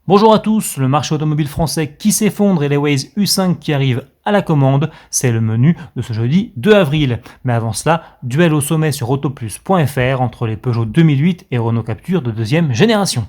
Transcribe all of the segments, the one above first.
Bonjour à tous, le marché automobile français qui s'effondre et les Waze U5 qui arrivent à la commande, c'est le menu de ce jeudi 2 avril. Mais avant cela, duel au sommet sur autoplus.fr entre les Peugeot 2008 et Renault Captur de deuxième génération.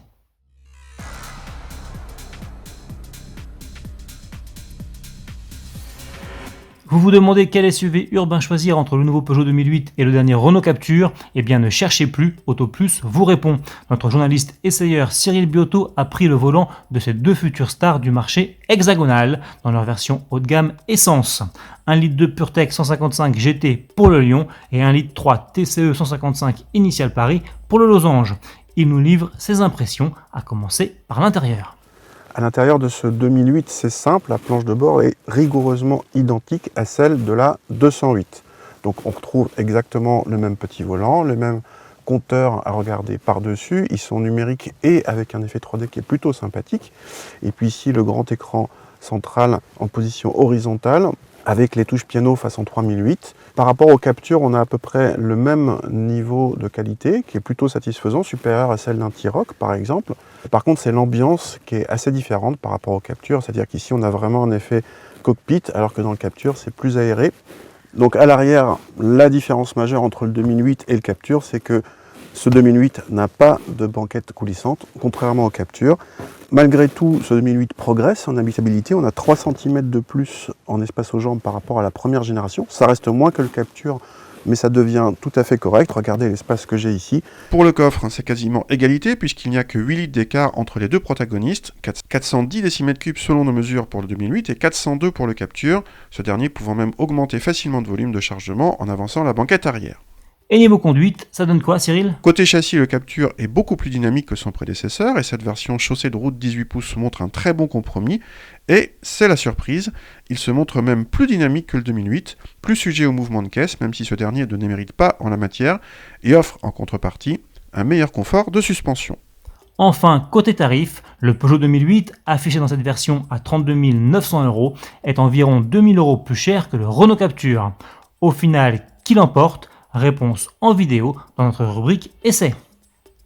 Vous vous demandez quel SUV urbain choisir entre le nouveau Peugeot 2008 et le dernier Renault Captur? Eh bien ne cherchez plus, Autoplus vous répond. Notre journaliste essayeur Cyril Biotto a pris le volant de ces deux futures stars du marché hexagonal dans leur version haut de gamme essence. 1 litre de PureTech 155 GT pour le Lion et 1 litre 3 TCE 155 Initial Paris pour le Losange. Il nous livre ses impressions, à commencer par l'intérieur. À l'intérieur de ce 2008, c'est simple, la planche de bord est rigoureusement identique à celle de la 208. Donc on retrouve exactement le même petit volant, le même compteur à regarder par-dessus. Ils sont numériques et avec un effet 3D qui est plutôt sympathique. Et puis ici, le grand écran central en position horizontale avec les touches piano façon 3008. Par rapport aux Captur, on a à peu près le même niveau de qualité qui est plutôt satisfaisant, supérieur à celle d'un T-Roc par exemple. Par contre, c'est l'ambiance qui est assez différente par rapport au Captur, c'est-à-dire qu'ici on a vraiment un effet cockpit alors que dans le Captur c'est plus aéré. Donc à l'arrière, la différence majeure entre le 2008 et le Captur, c'est que ce 2008 n'a pas de banquette coulissante, contrairement au Captur. Malgré tout, ce 2008 progresse en habitabilité. On a 3 cm de plus en espace aux jambes par rapport à la première génération. Ça reste moins que le Captur, mais ça devient tout à fait correct. Regardez l'espace que j'ai ici. Pour le coffre, c'est quasiment égalité puisqu'il n'y a que 8 litres d'écart entre les deux protagonistes, 410 décimètres cubes selon nos mesures pour le 2008 et 402 pour le Captur, ce dernier pouvant même augmenter facilement de volume de chargement en avançant la banquette arrière. Et niveau conduite, ça donne quoi Cyril? Côté châssis, le Captur est beaucoup plus dynamique que son prédécesseur et cette version chaussée de route 18 pouces montre un très bon compromis. Et c'est la surprise, il se montre même plus dynamique que le 2008, plus sujet au mouvement de caisse, même si ce dernier ne mérite pas en la matière, et offre en contrepartie un meilleur confort de suspension. Enfin, côté tarif, le Peugeot 2008, affiché dans cette version à 32 900 €, est environ 2 000 € plus cher que le Renault Captur. Au final, qui l'emporte? Réponse en vidéo dans notre rubrique Essai.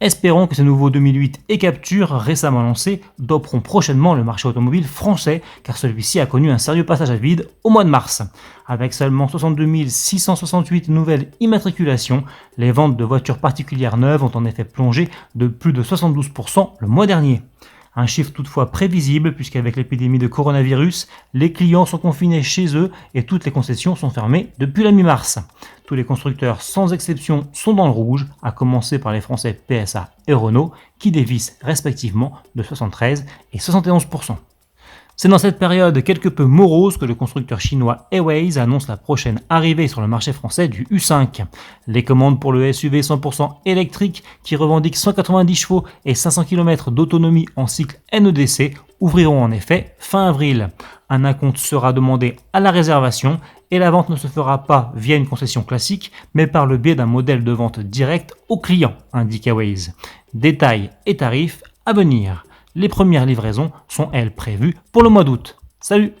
Espérons que ces nouveaux 2008 et Captur récemment lancés doperont prochainement le marché automobile français car celui-ci a connu un sérieux passage à vide au mois de mars. Avec seulement 62 668 nouvelles immatriculations, les ventes de voitures particulières neuves ont en effet plongé de plus de 72% le mois dernier. Un chiffre toutefois prévisible puisqu'avec l'épidémie de coronavirus, les clients sont confinés chez eux et toutes les concessions sont fermées depuis la mi-mars. Tous les constructeurs sans exception sont dans le rouge, à commencer par les Français PSA et Renault qui dévissent respectivement de 73 et 71%. C'est dans cette période quelque peu morose que le constructeur chinois Airways annonce la prochaine arrivée sur le marché français du U5. Les commandes pour le SUV 100% électrique qui revendique 190 chevaux et 500 km d'autonomie en cycle NEDC ouvriront en effet fin avril. Un acompte sera demandé à la réservation et la vente ne se fera pas via une concession classique mais par le biais d'un modèle de vente direct au client, indique Airways. Détails et tarifs à venir. Les premières livraisons sont, elles, prévues pour le mois d'août. Salut!